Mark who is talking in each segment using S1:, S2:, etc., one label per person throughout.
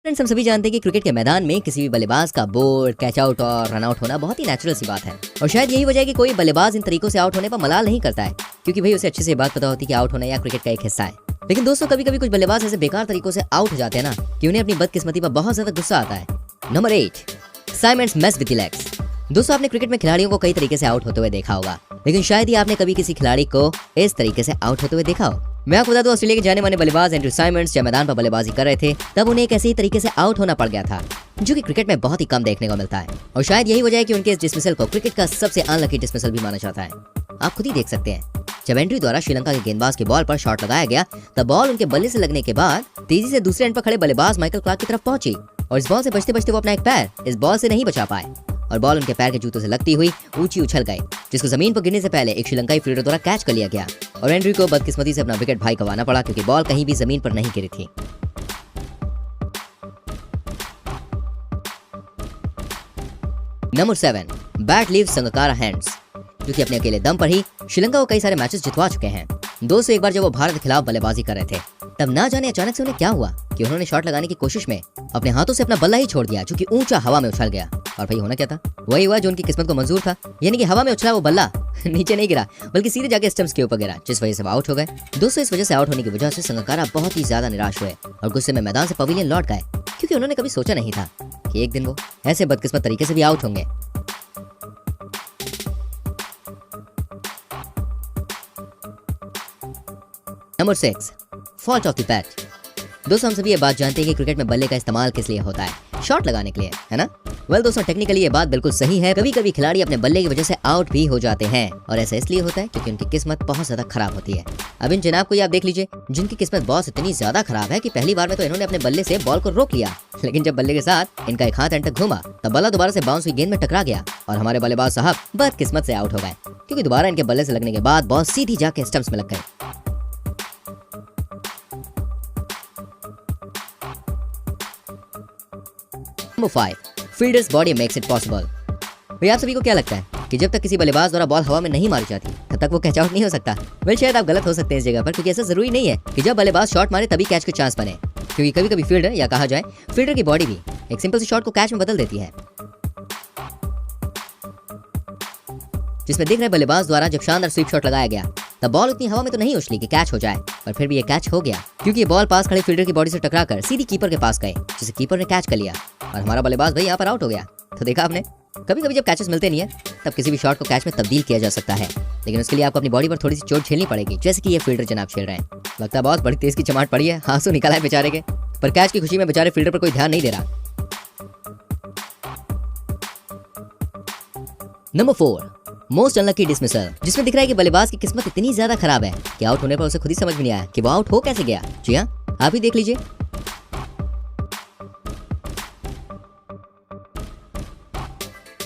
S1: Friends, हम सभी जानते हैं कि क्रिकेट के मैदान में किसी भी बल्लेबाज का बोल्ड, कैच आउट और रन आउट होना बहुत ही नेचुरल सी बात है। और शायद यही वजह है कि कोई बल्लेबाज इन तरीकों से आउट होने पर मलाल नहीं करता है, क्योंकि भाई उसे अच्छे से बात पता होती है कि आउट होना या क्रिकेट का एक हिस्सा है। लेकिन दोस्तों, कभी कभी कुछ बल्लेबाज ऐसे बेकार तरीकों से आउट हो जाते हैं ना कि उन्हें अपनी बदकिस्मती पर बहुत ज्यादा गुस्सा आता है। Number 8, Symonds mess with the legs. दोस्तों, आपने क्रिकेट में खिलाड़ियों को कई तरीके से आउट होते हुए देखा होगा, लेकिन शायद ही आपने कभी किसी खिलाड़ी को इस तरीके से आउट होते हुए देखा हो। मैं आपको बता दूं, ऑस्ट्रेलिया के जाने माने बल्लेबाज एंड्रू साइमंड्स जब मैदान पर बल्लेबाजी कर रहे थे तब उन्हें एक ऐसे ही तरीके से आउट होना पड़ गया था, जो कि क्रिकेट में बहुत ही कम देखने को मिलता है। और शायद यही वजह है कि उनके इस डिसमिसल को क्रिकेट का सबसे अनलकी डिसमिसल भी माना जाता है। आप खुद ही देख सकते हैं, जब एंड्रू द्वारा श्रीलंका के गेंदबाज के बॉल पर शॉट लगाया गया तब बॉल उनके बल्ले से लगने के बाद तेजी से दूसरे एंड पर खड़े बल्लेबाज माइकल क्लार्क की तरफ पहुंची और इस बॉल से बचते बचते वो अपना एक पैर इस बॉल से नहीं बचा पाए और बॉल उनके पैर के जूतों से लगती हुई ऊंची उछल गई, जिसको जमीन पर गिरने से पहले एक श्रीलंकाई फील्डर द्वारा कैच कर लिया गया और एंड्रू को बदकिस्मती से अपना विकेट भाई गंवाना पड़ा, क्योंकि बॉल कहीं भी जमीन पर नहीं गिरी थी। Number 7, bat leave Sangakkara hands, जो कि अपने अकेले दम पर ही श्रीलंका को कई सारे मैचेस जितवा चुके हैं। दोस्तों, एक बार जब वो भारत के खिलाफ बल्लेबाजी कर रहे थे तब ना जाने अचानक से उन्हें क्या हुआ कि उन्होंने शॉट लगाने की कोशिश में अपने हाथों से अपना बल्ला ही छोड़ दिया, जो कि ऊंचा हवा में उछल गया। और भाई होना क्या था, वही हुआ जो उनकी किस्मत को मंजूर था, यानी कि हवा में उछला वो बल्ला नीचे नहीं गिरा बल्कि सीधे जाके स्टंप्स के ऊपर गिरा, जिस वजह से वो आउट हो गए। दोस्तों, इस वजह से आउट होने की वजह से संगकारा बहुत ही ज्यादा निराश हुए और गुस्से में मैदान से पवेलियन लौट गए, क्योंकि उन्होंने कभी सोचा नहीं था कि एक दिन वो ऐसे बदकिस्मत तरीके से भी आउट होंगे। Number 6, fault of the bat. दोस्तों, हम सभी ये बात जानते हैं कि क्रिकेट में बल्ले का इस्तेमाल किस लिए होता है, शॉट लगाने के लिए, है ना? वेल दोस्तों, टेक्निकली ये बात बिल्कुल सही है। कभी कभी खिलाड़ी अपने बल्ले की वजह से आउट भी हो जाते हैं और ऐसा इसलिए होता है क्योंकि उनकी किस्मत बहुत ज्यादा खराब होती है। अब इन जनाब को आप देख लीजिए, जिनकी किस्मत बहुत इतनी ज्यादा खराब है कि पहली बार में तो इन्होंने अपने बल्ले से बॉल को रोक लिया, लेकिन जब बल्ले के साथ इनका एक हाथ एंड तक घूमा तब बल्ला दोबारा से बाउंस हुई गेंद में टकरा गया और हमारे बल्लेबाज साहब बदकिस्मत से आउट हो गए, क्योंकि दोबारा इनके बल्ले से लगने के बाद बॉल सीधी जाके स्टंप्स में लग गई। Number 5, fielders body makes it possible. भाई, आप सभी को क्या लगता है कि जब तक किसी बल्लेबाज द्वारा बॉल हवा में नहीं मारी जाती तब तक वो कैच आउट नहीं हो सकता? वेल, शायद आप गलत हो सकते हैं इस जगह पर, क्योंकि ऐसा जरूरी नहीं है कि जब बल्लेबाज शॉट मारे तभी कैच के चांस बने, क्योंकि कभी कभी फील्डर या कहा जाए फील्डर की बॉडी भी एक सिंपल सी शॉट को कैच में बदल देती है, जिसमें दिख रहे बल्लेबाज द्वारा जब शानदार स्वीप शॉट लगाया गया तब बॉल उतनी हवा में तो नहीं उछली कि कैच हो जाए, पर फिर भी ये कैच हो गया, क्योंकि ये बॉल पास खड़े फील्डर की बॉडी से टकराकर सीधी कीपर के पास गए, जिसे कीपर ने कैच कर लिया और हमारा बल्लेबाज भाई यहाँ पर आउट हो गया। तो देखा आपने, कभी कभी जब कैचेस मिलते नहीं है तब किसी भी शॉट को कैच में तब्दील किया जा सकता है, लेकिन उसके लिए आपको अपनी बॉडी पर थोड़ी सी चोट झेलनी पड़ेगी, जैसे कि ये फील्डर जनाब झेल रहे हैं। लगता है बहुत बड़ी तेज की चमाट पड़ी है, आंसू निकाला है बेचारे के, पर कैच की खुशी में बेचारे फील्डर पर कोई ध्यान नहीं दे रहा। नंबर 4, मोस्ट अनलकी डिसमिसल, जिसमें दिख रहा है कि बल्लेबाज की किस्मत इतनी ज्यादा खराब है कि आउट होने पर उसे खुद ही समझ में नहीं आया कि वो आउट हो कैसे गया। जी हाँ, आप ही देख लीजिए।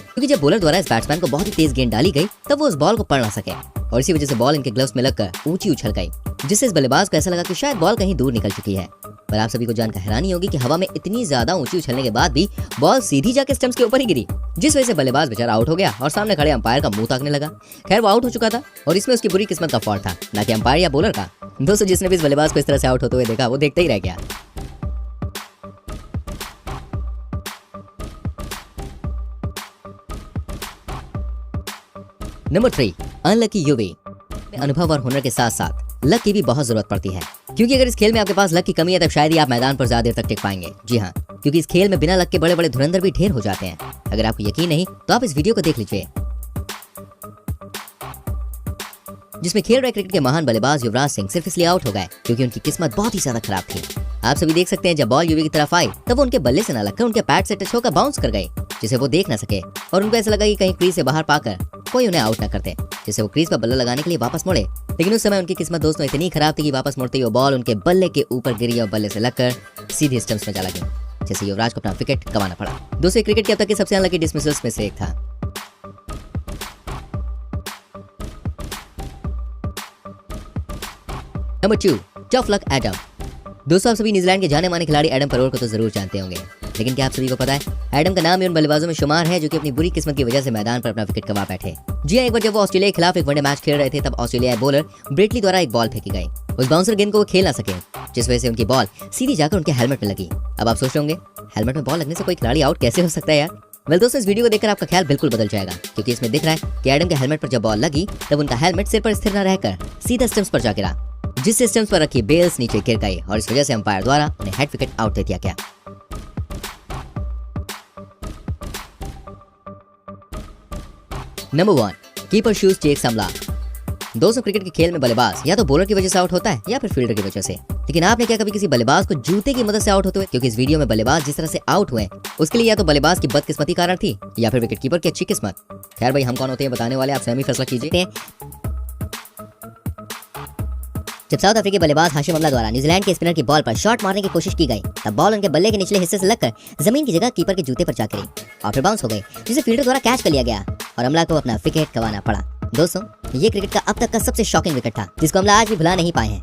S1: क्योंकि जब बॉलर द्वारा इस बैट्समैन को बहुत ही तेज गेंद डाली गई तब वो उस बॉल को पढ़ ना सके और इसी वजह से बॉल इनके ग्लव्स में लगकर ऊंची उछल गई, जिससे इस बल्लेबाज को ऐसा लगा कि शायद बॉल कहीं दूर निकल चुकी है। पर आप सभी को जानकर हैरानी होगी कि हवा में इतनी ज्यादा ऊंची उछलने के बाद भी बॉल सीधी जाके स्टंप्स के ऊपर ही गिरी, जिस वजह से बल्लेबाज बेचारा आउट हो गया और सामने खड़े अंपायर का मुंह ताकने लगा। खैर, वो आउट हो चुका था और इसमें उसकी बुरी किस्मत का फॉल्ट था, ना कि अंपायर या बॉलर का। दोस्तों, जिसने भी इस बल्लेबाज को इस तरह से आउट होते हुए देखा वो देखते ही रह गया। Number 3, unlucky UV. अनुभव और हुनर के साथ साथ लक की भी बहुत जरूरत पड़ती है, क्योंकि अगर इस खेल में आपके पास लक की कमी है तब शायद ही आप मैदान पर ज्यादा देर तक टिक पाएंगे। जी हाँ, क्योंकि इस खेल में बिना लक के बड़े बड़े धुरंधर भी ढेर हो जाते हैं। अगर आपको यकीन नहीं तो आप इस वीडियो को देख लीजिए, जिसमें खेल रहे क्रिकेट के महान बल्लेबाज युवराज सिंह सिर्फ इसलिए आउट हो गए क्योंकि उनकी किस्मत बहुत ही ज्यादा खराब थी। आप सभी देख सकते हैं, जब बॉल यूवी की तरफ आई तब वो उनके बल्ले से न लगकर उनके पैड से टच होकर बाउंस कर गई, जिसे वो देख न सके और उनको ऐसा लगा कि कहीं क्रीज से बाहर पाकर कोई उन्हें आउट न करते, जिससे वो क्रीज पर बल्ला लगाने के लिए वापस मुड़े। लेकिन उस समय उनकी किस्मत दोस्तों इतनी खराब थी कि वापस मुड़ते ही वो बॉल उनके बल्ले के ऊपर गिरी और बल्ले से लगकर सीधे स्टंप्स में चला गया, जिससे युवराज को अपना विकेट गंवाना पड़ा। दोस्तों, क्रिकेट के अब तक के सबसे अनलकी डिसमिसल्स में से एक था। Number 2, tough luck Adam. दोस्तों, आप सभी न्यूजीलैंड के जाने माने खिलाड़ी एडम परोर को तो जरूर जानते होंगे, लेकिन क्या आप सभी को पता है एडम का नाम उन बल्लेबाजों में शुमार है जो कि अपनी बुरी किस्मत की वजह से मैदान पर अपना विकेट गंवा बैठे। जी हाँ, एक बार जब वो ऑस्ट्रेलिया के खिलाफ एक वनडे मैच खेल रहे थे तब ऑस्ट्रेलियाई बॉलर ब्रेटली द्वारा एक बॉल फेंकी गई उस बाउंसर गेंद को वो खेल ना सके, जिस वजह से उनकी बॉल सीधी जाकर उनके हेलमेट में लगी। अब आप सोच रहे होंगे हेलमेट में बॉल लगने से कोई खिलाड़ी आउट कैसे हो सकता है यार। वेल दोस्तों, इस वीडियो को देखकर आपका ख्याल बिल्कुल बदल जाएगा, क्योंकि इसमें दिख रहा है कि एडम के हेलमेट पर जब बॉल लगी तब उनका हेलमेट सिर पर स्थिर न रहकर सीधा स्टंप्स पर जा गिरा, जिससे स्टंप्स पर रखी बेल्स नीचे गिर गई और इस वजह से अंपायर द्वारा उन्हें हेड विकेट आउट दे दिया गया। नंबर 1, कीपर शूज चेक हमला। दोस्तों, क्रिकेट के खेल में बल्लेबाज या तो बॉलर की वजह से आउट होता है या फिर फील्डर की वजह से। लेकिन आपने क्या कभी किसी बल्लेबाज को जूते की मदद से आउट होते हुए? क्योंकि इस वीडियो में बल्लेबाज जिस तरह से आउट हुए उसके लिए या तो बल्लेबाज की बदकिस्मती कारण थी या फिर विकेट कीपर की अच्छी किस्मत। खैर भाई, हम कौन होते हैं बताने वाले, आप स्वयं ही फैसला कीजिए।
S2: जब साउथ अफ्रीकी बल्लेबाज हाशिम अमला द्वारा न्यूजीलैंड के स्पिनर की बॉल पर शॉट मारने की कोशिश की गई, तब बॉल उनके बल्ले के निचले हिस्से से लगकर जमीन की जगह कीपर के जूते पर जा गिरी और फिर बाउंस हो गई, जिसे फील्डर द्वारा कैच कर लिया गया और अमला को अपना विकेट गंवाना पड़ा। दोस्तों, ये क्रिकेट का अब तक का सबसे शॉकिंग विकेट था, जिसको अमला आज भी भुला नहीं पाए हैं।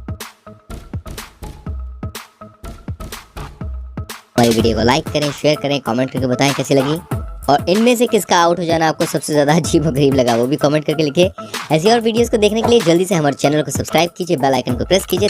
S2: हमारी वीडियो को लाइक करें, शेयर करें, कमेंट करके बताएं कैसी लगी और इनमें से किसका आउट हो जाना आपको सबसे ज्यादा अजीब और गरीब लगा, वो भी कमेंट करके लिखिए। ऐसी और वीडियोस को देखने के लिए जल्दी से हमारे चैनल को सब्सक्राइब कीजिए, बेल आइकन को प्रेस कीजिए।